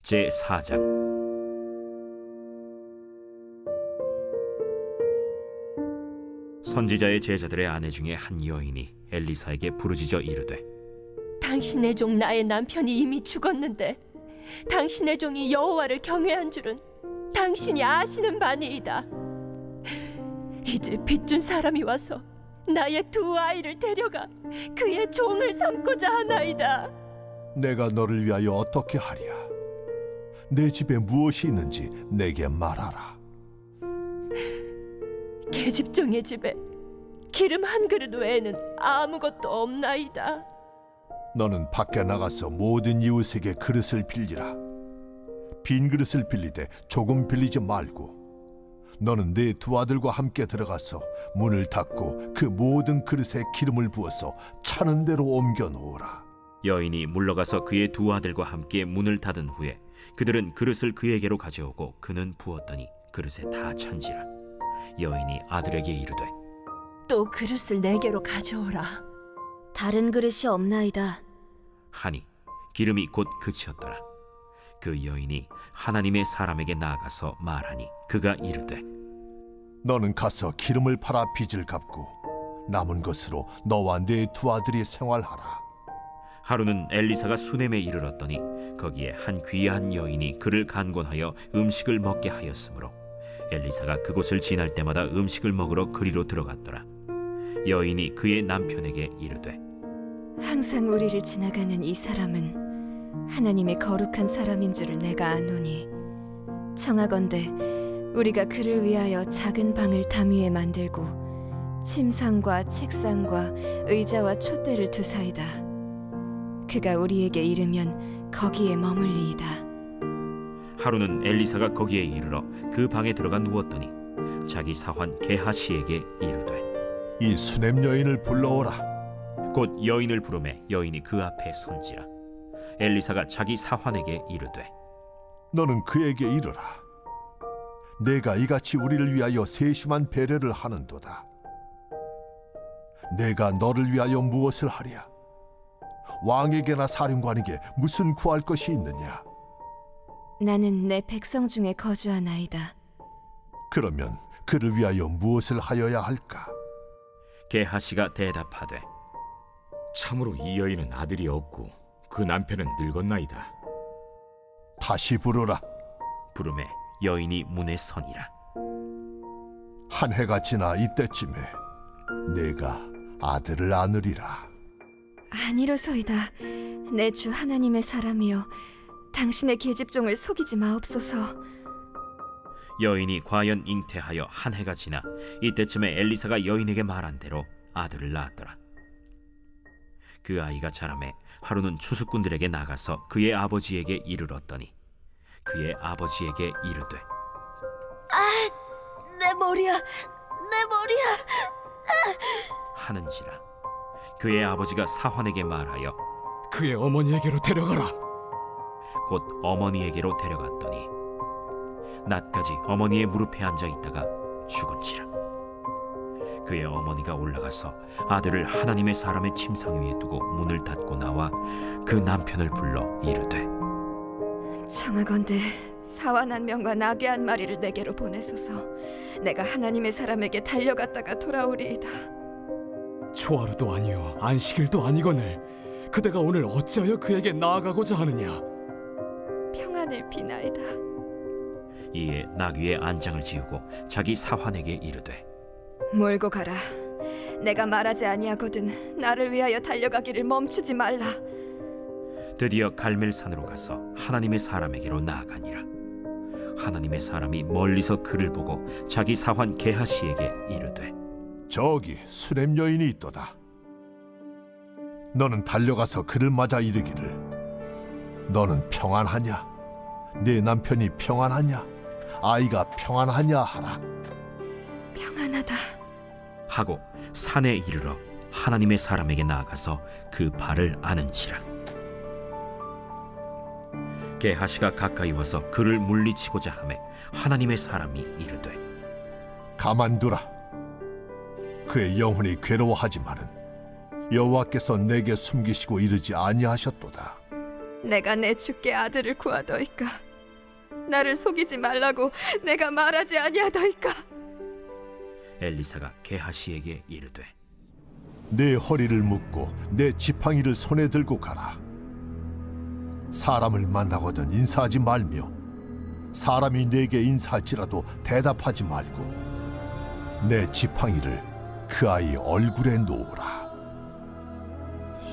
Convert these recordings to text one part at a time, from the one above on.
제4장. 선지자의 제자들의 아내 중에 한 여인이 엘리사에게 부르짖어 이르되, 당신의 종 나의 남편이 이미 죽었는데 당신의 종이 여호와를 경외한 줄은 당신이 아시는 바니이다. 이제 빚준 사람이 와서 나의 두 아이를 데려가 그의 종을 삼고자 하나이다. 내가 너를 위하여 어떻게 하랴? 내 집에 무엇이 있는지 내게 말하라. 계집종의 집에 기름 한 그릇 외에는 아무것도 없나이다. 너는 밖에 나가서 모든 이웃에게 그릇을 빌리라. 빈 그릇을 빌리되 조금 빌리지 말고, 너는 네 두 아들과 함께 들어가서 문을 닫고 그 모든 그릇에 기름을 부어서 차는 대로 옮겨 놓으라. 여인이 물러가서 그의 두 아들과 함께 문을 닫은 후에 그들은 그릇을 그에게로 가져오고 그는 부었더니 그릇에 다 찬지라. 여인이 아들에게 이르되, 또 그릇을 내게로 가져오라. 다른 그릇이 없나이다. 하니 기름이 곧 그치었더라. 그 여인이 하나님의 사람에게 나아가서 말하니 그가 이르되, 너는 가서 기름을 팔아 빚을 갚고 남은 것으로 너와 네 두 아들이 생활하라. 하루는 엘리사가 수넴에 이르렀더니 거기에 한 귀한 여인이 그를 간곤하여 음식을 먹게 하였으므로 엘리사가 그곳을 지날 때마다 음식을 먹으러 그리로 들어갔더라. 여인이 그의 남편에게 이르되, 항상 우리를 지나가는 이 사람은 하나님의 거룩한 사람인 줄을 내가 아노니, 청하건대 우리가 그를 위하여 작은 방을 담 위에 만들고 침상과 책상과 의자와 촛대를 두사이다. 그가 우리에게 이르면 거기에 머물리이다. 하루는 엘리사가 거기에 이르러 그 방에 들어가 누웠더니 자기 사환 게하시에게 이르되, 이 수냄 여인을 불러오라. 곧 여인을 부르매 여인이 그 앞에 선지라. 엘리사가 자기 사환에게 이르되, 너는 그에게 이르라. 내가 이같이 우리를 위하여 세심한 배려를 하는도다. 내가 너를 위하여 무엇을 하랴? 왕에게나 사령관에게 무슨 구할 것이 있느냐? 나는 내 백성 중에 거주하나이다. 그러면 그를 위하여 무엇을 하여야 할까? 게하시가 대답하되, 참으로 이 여인은 아들이 없고 그 남편은 늙었나이다. 다시 부르라. 부르매 여인이 문에 서니라. 한 해가 지나 이때쯤에 내가 아들을 안으리라. 아니로소이다. 내 주 하나님의 사람이여, 당신의 계집종을 속이지 마옵소서. 여인이 과연 잉태하여 한 해가 지나 이때쯤에 엘리사가 여인에게 말한 대로 아들을 낳았더라. 그 아이가 자라매 하루는 추수꾼들에게 나가서 그의 아버지에게 이르렀더니 그의 아버지에게 이르되, 내 머리야, 내 머리야. 하는지라. 그의 아버지가 사환에게 말하여 그의 어머니에게로 데려가라. 곧 어머니에게로 데려갔더니 낮까지 어머니의 무릎에 앉아 있다가 죽은지라. 그의 어머니가 올라가서 아들을 하나님의 사람의 침상 위에 두고 문을 닫고 나와 그 남편을 불러 이르되, 청하건대 사완 한 명과 나귀 한 마리를 내게로 보내소서. 내가 하나님의 사람에게 달려갔다가 돌아오리이다. 초하루도 아니요 안식일도 아니거늘 그대가 오늘 어찌하여 그에게 나아가고자 하느냐? 평안을 비나이다. 이에 나귀의 안장을 지우고 자기 사환에게 이르되, 몰고 가라. 내가 말하지 아니하거든 나를 위하여 달려가기를 멈추지 말라. 드디어 갈멜산으로 가서 하나님의 사람에게로 나아가니라. 하나님의 사람이 멀리서 그를 보고 자기 사환 게하시에게 이르되, 저기 수냄 여인이 있도다. 너는 달려가서 그를 맞아 이르기를, 너는 평안하냐? 네 남편이 평안하냐? 아이가 평안하냐 하라. 평안하다. 하고 산에 이르러 하나님의 사람에게 나아가서 그 발을 아는지라. 게하시가 가까이 와서 그를 물리치고자 하매 하나님의 사람이 이르되, 가만두라. 그의 영혼이 괴로워하지만은 여호와께서 내게 숨기시고 이르지 아니하셨도다. 내가 내 주께 아들을 구하더이까. 나를 속이지 말라고 내가 말하지 아니하더이까. 엘리사가 게하시에게 이르되 내 허리를 묶고 내 지팡이를 손에 들고 가라. 사람을 만나거든 인사하지 말며 사람이 내게 인사할지라도 대답하지 말고 내 지팡이를 그 아이 얼굴에 놓으라.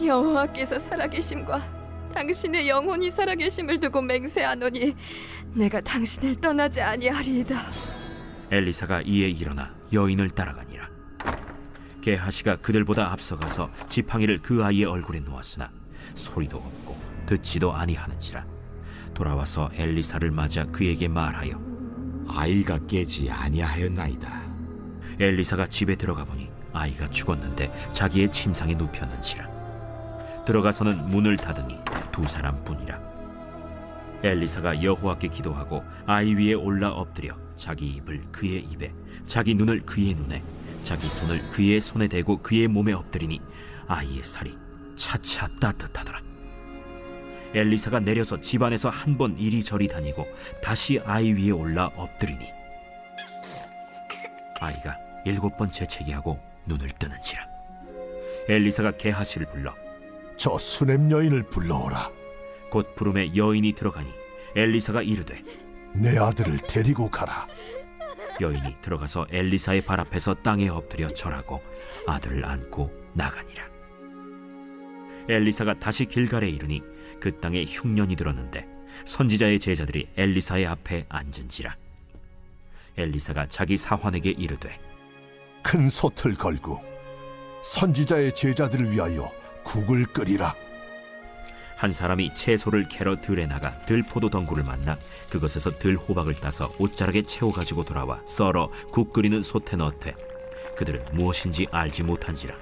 여호와께서 살아계심과 당신의 영혼이 살아계심을 두고 맹세하노니 내가 당신을 떠나지 아니하리이다. 엘리사가 이에 일어나 여인을 따라가니라. 게하시가 그들보다 앞서가서 지팡이를 그 아이의 얼굴에 놓았으나 소리도 없고 듣지도 아니하는지라. 돌아와서 엘리사를 맞아 그에게 말하여 아이가 깨지 아니하였나이다. 엘리사가 집에 들어가 보니 아이가 죽었는데 자기의 침상에 눕혔는지라. 들어가서는 문을 닫으니 두 사람뿐이라. 엘리사가 여호와께 기도하고 아이 위에 올라 엎드려 자기 입을 그의 입에 자기 눈을 그의 눈에 자기 손을 그의 손에 대고 그의 몸에 엎드리니 아이의 살이 차차 따뜻하더라. 엘리사가 내려서 집안에서 한 번 이리저리 다니고 다시 아이 위에 올라 엎드리니 아이가 7번 재채기하고 눈을 뜨는지라. 엘리사가 게하시를 불러 저 수냄 여인을 불러오라. 곧 부름에 여인이 들어가니 엘리사가 이르되 내 아들을 데리고 가라. 여인이 들어가서 엘리사의 발 앞에서 땅에 엎드려 절하고 아들을 안고 나가니라. 엘리사가 다시 길갈에 이르니 그 땅에 흉년이 들었는데 선지자의 제자들이 엘리사의 앞에 앉은지라. 엘리사가 자기 사환에게 이르되 큰 솥을 걸고 선지자의 제자들을 위하여 국을 끓이라. 한 사람이 채소를 캐러 들에 나가 들포도 덩굴을 만나 그것에서 들호박을 따서 옷자락에 채워 가지고 돌아와 썰어 국 끓이는 솥에 넣되 그들은 무엇인지 알지 못한지라.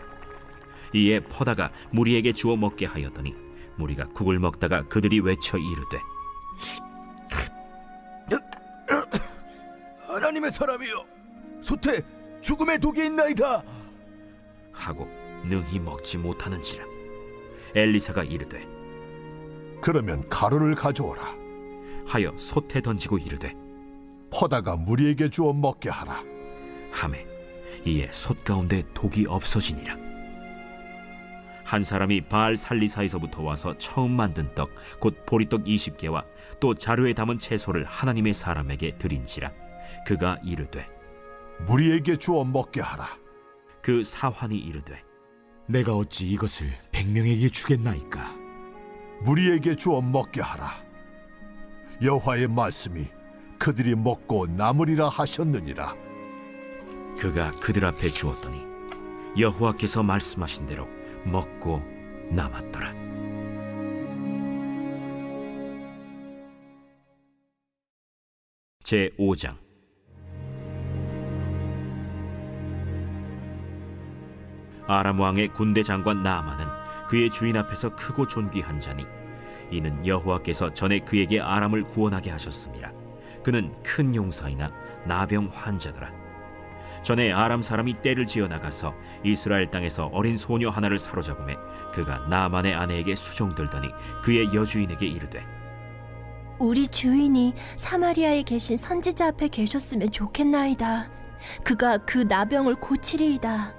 이에 퍼다가 무리에게 주어 먹게 하였더니 무리가 국을 먹다가 그들이 외쳐 이르되 하나님의 사람이여, 솥에 죽음의 독이 있나이다. 하고 능히 먹지 못하는지라. 엘리사가 이르되 그러면 가루를 가져오라. 하여 솥에 던지고 이르되 퍼다가 무리에게 주어 먹게 하라. 하매 이에 솥 가운데 독이 없어지니라. 한 사람이 바알 살리사에서부터 와서 처음 만든 떡 곧 보리떡 20개와 또 자루에 담은 채소를 하나님의 사람에게 드린지라. 그가 이르되 무리에게 주어 먹게 하라. 그 사환이 이르되 내가 어찌 이것을 100명에게 주겠나이까? 무리에게 주어 먹게 하라. 여호와의 말씀이 그들이 먹고 남으리라 하셨느니라. 그가 그들 앞에 주었더니 여호와께서 말씀하신 대로 먹고 남았더라. 제 5장. 아람 왕의 군대 장관 나아만은 그의 주인 앞에서 크고 존귀한 자니 이는 여호와께서 전에 그에게 아람을 구원하게 하셨습니다. 그는 큰 용사이나 나병 환자더라. 전에 아람 사람이 떼를 지어 나가서 이스라엘 땅에서 어린 소녀 하나를 사로잡음에 그가 나아만의 아내에게 수종들더니 그의 여주인에게 이르되 우리 주인이 사마리아에 계신 선지자 앞에 계셨으면 좋겠나이다. 그가 그 나병을 고치리이다.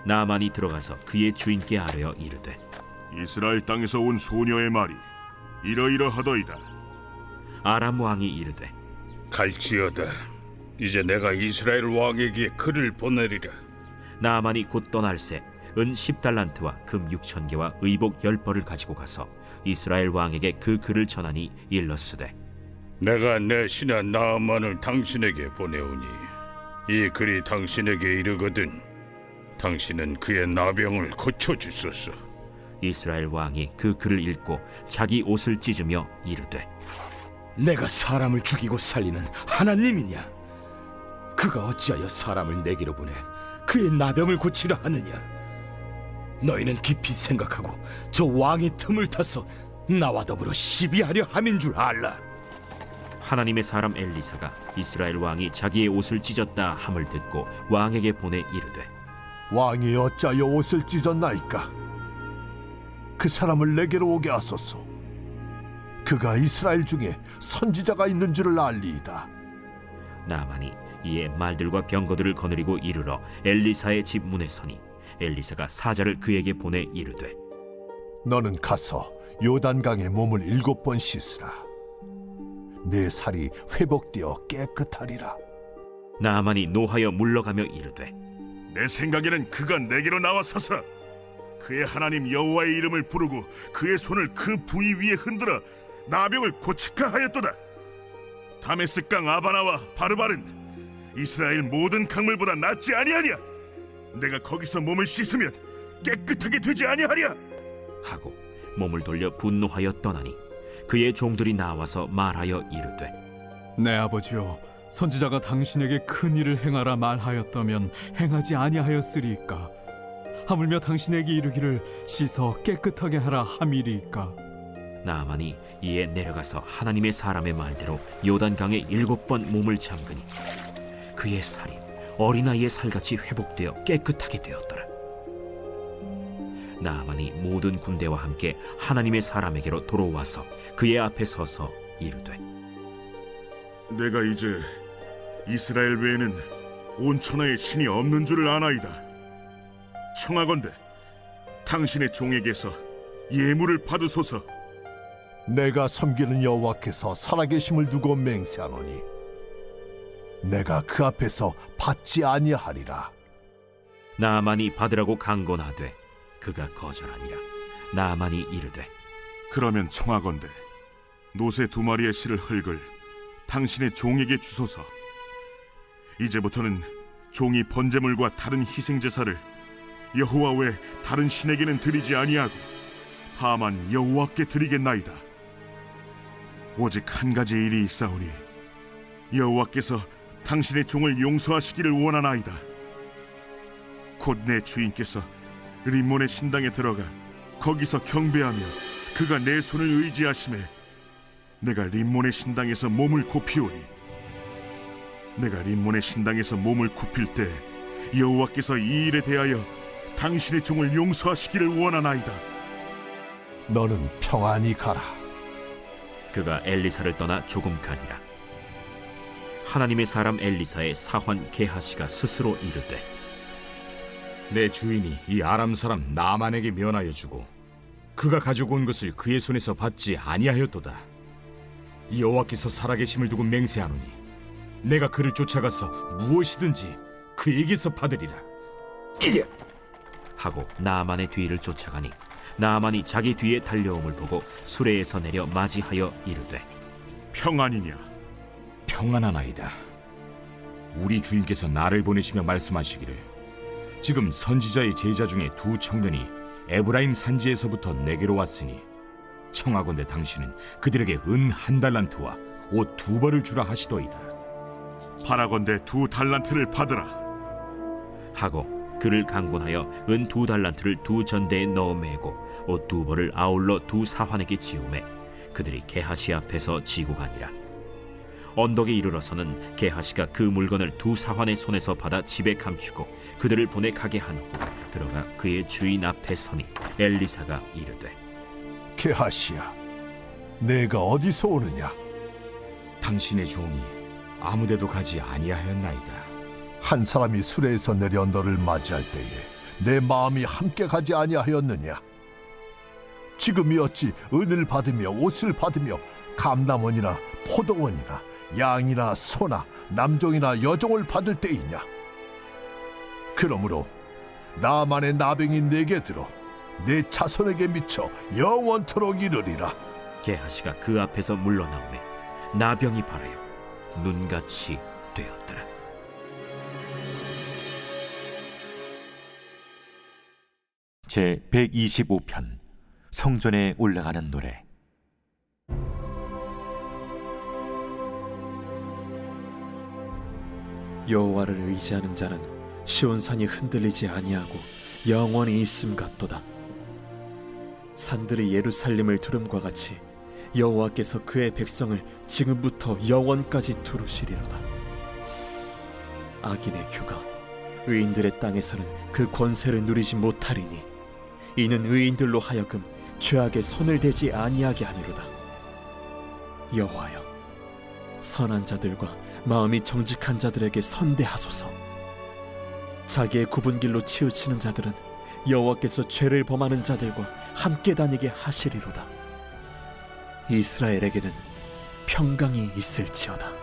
나아만이 들어가서 그의 주인께 아뢰어 이르되 이스라엘 땅에서 온 소녀의 말이 이러이러하더이다. 아람 왕이 이르되 갈지어다. 이제 내가 이스라엘 왕에게 글을 보내리라. 나아만이 곧 떠날새 은 10달란트와 금 6,000개와 의복 10벌을 가지고 가서 이스라엘 왕에게 그 글을 전하니 일렀으되 내가 내 신하 나아만을 당신에게 보내오니 이 글이 당신에게 이르거든 당신은 그의 나병을 고쳐주소서. 이스라엘 왕이 그 글을 읽고 자기 옷을 찢으며 이르되 내가 사람을 죽이고 살리는 하나님이냐? 그가 어찌하여 사람을 내게로 보내 그의 나병을 고치려 하느냐? 너희는 깊이 생각하고 저 왕의 틈을 타서 나와 더불어 시비하려 함인 줄 알라. 하나님의 사람 엘리사가 이스라엘 왕이 자기의 옷을 찢었다 함을 듣고 왕에게 보내 이르되 왕이 어찌하여 옷을 찢었나이까? 그 사람을 내게로 오게 하소서. 그가 이스라엘 중에 선지자가 있는 줄을 알리이다. 나만이 이에 말들과 병거들을 거느리고 이르러 엘리사의 집 문에 서니 엘리사가 사자를 그에게 보내 이르되 너는 가서 요단강에 몸을 7번 씻으라. 내 살이 회복되어 깨끗하리라. 나만이 노하여 물러가며 이르되 내 생각에는 그가 내게로 나와서서 그의 하나님 여호와의 이름을 부르고 그의 손을 그 부위 위에 흔들어 나병을 고칠까 하였도다. 다메스강 아바나와 바르바른 이스라엘 모든 강물보다 낫지 아니하냐? 내가 거기서 몸을 씻으면 깨끗하게 되지 아니하랴? 하고 몸을 돌려 분노하여 떠나니 그의 종들이 나와서 말하여 이르되 내 아버지여, 선지자가 당신에게 큰 일을 행하라 말하였다면 행하지 아니하였으리이까? 하물며 당신에게 이르기를 씻어 깨끗하게 하라 함이리이까? 나만이 이에 내려가서 하나님의 사람의 말대로 요단강에 7번 몸을 잠그니 그의 살이 어린아이의 살같이 회복되어 깨끗하게 되었더라. 나만이 모든 군대와 함께 하나님의 사람에게로 돌아와서 그의 앞에 서서 이르되 내가 이제 이스라엘 외에는 온 천하에 신이 없는 줄을 아나이다. 청하건대 당신의 종에게서 예물을 받으소서. 내가 섬기는 여호와께서 살아계심을 두고 맹세하노니 내가 그 앞에서 받지 아니하리라. 나만이 받으라고 강권하되 그가 거절하니라. 나만이 이르되 그러면 청하건대 노새 2마리의 실을 흙을 당신의 종에게 주소서. 이제부터는 종이 번제물과 다른 희생제사를 여호와 외 다른 신에게는 드리지 아니하고 다만 여호와께 드리겠나이다. 오직 한 가지 일이 있사오니 여호와께서 당신의 종을 용서하시기를 원하나이다. 곧 내 주인께서 림몬의 신당에 들어가 거기서 경배하며 그가 내 손을 의지하심에 내가 림몬의 신당에서 몸을 굽히오니 내가 림몬의 신당에서 몸을 굽힐 때 여호와께서 이 일에 대하여 당신의 종을 용서하시기를 원하나이다. 너는 평안히 가라. 그가 엘리사를 떠나 조금 가니라. 하나님의 사람 엘리사의 사환 게하시가 스스로 이르되 내 주인이 이 아람 사람 나만에게 면하여 주고 그가 가지고 온 것을 그의 손에서 받지 아니하였도다. 이 여호와께서 살아계심을 두고 맹세하노니 내가 그를 쫓아가서 무엇이든지 그에게서 받으리라. 하고 나만의 뒤를 쫓아가니 나만이 자기 뒤에 달려옴을 보고 수레에서 내려 맞이하여 이르되 평안이냐? 평안하나이다. 우리 주인께서 나를 보내시며 말씀하시기를 지금 선지자의 제자 중에 2 청년이 에브라임 산지에서부터 내게로 왔으니 청하건대 당신은 그들에게 은 1달란트와 옷 2벌을 주라 하시더이다. 바라건대 2 달란트를 받으라. 하고 그를 강권하여 은 2달란트를 2 전대에 넣어 매고 옷 2벌을 아울러 2 사환에게 지우매 그들이 게하시 앞에서 지고 가니라. 언덕에 이르러서는 게하시가 그 물건을 2 사환의 손에서 받아 집에 감추고 그들을 보내 가게 한 후 들어가 그의 주인 앞에 서니 엘리사가 이르되 게하시야, 내가 어디서 오느냐? 당신의 종이 아무데도 가지 아니하였나이다. 한 사람이 수레에서 내려 너를 맞이할 때에 내 마음이 함께 가지 아니하였느냐? 지금이 어찌 은을 받으며 옷을 받으며 감남원이나 포도원이나 양이나 소나 남종이나 여종을 받을 때이냐? 그러므로 나만의 나병이 내게 들어 내 자손에게 미쳐 영원토록 이르리라. 게하시가 그 앞에서 물러나오매 나병이 발하여 눈같이 되었더라. 제 125편 성전에 올라가는 노래. 여호와를 의지하는 자는 시온산이 흔들리지 아니하고 영원히 있음 같도다. 산들이 예루살렘을 두름과 같이 여호와께서 그의 백성을 지금부터 영원까지 두루시리로다. 악인의 규가 의인들의 땅에서는 그 권세를 누리지 못하리니 이는 의인들로 하여금 죄악에 손을 대지 아니하게 하리로다. 여호와여, 선한 자들과 마음이 정직한 자들에게 선대하소서. 자기의 굽은 길로 치우치는 자들은 여호와께서 죄를 범하는 자들과 함께 다니게 하시리로다. 이스라엘에게는 평강이 있을지어다.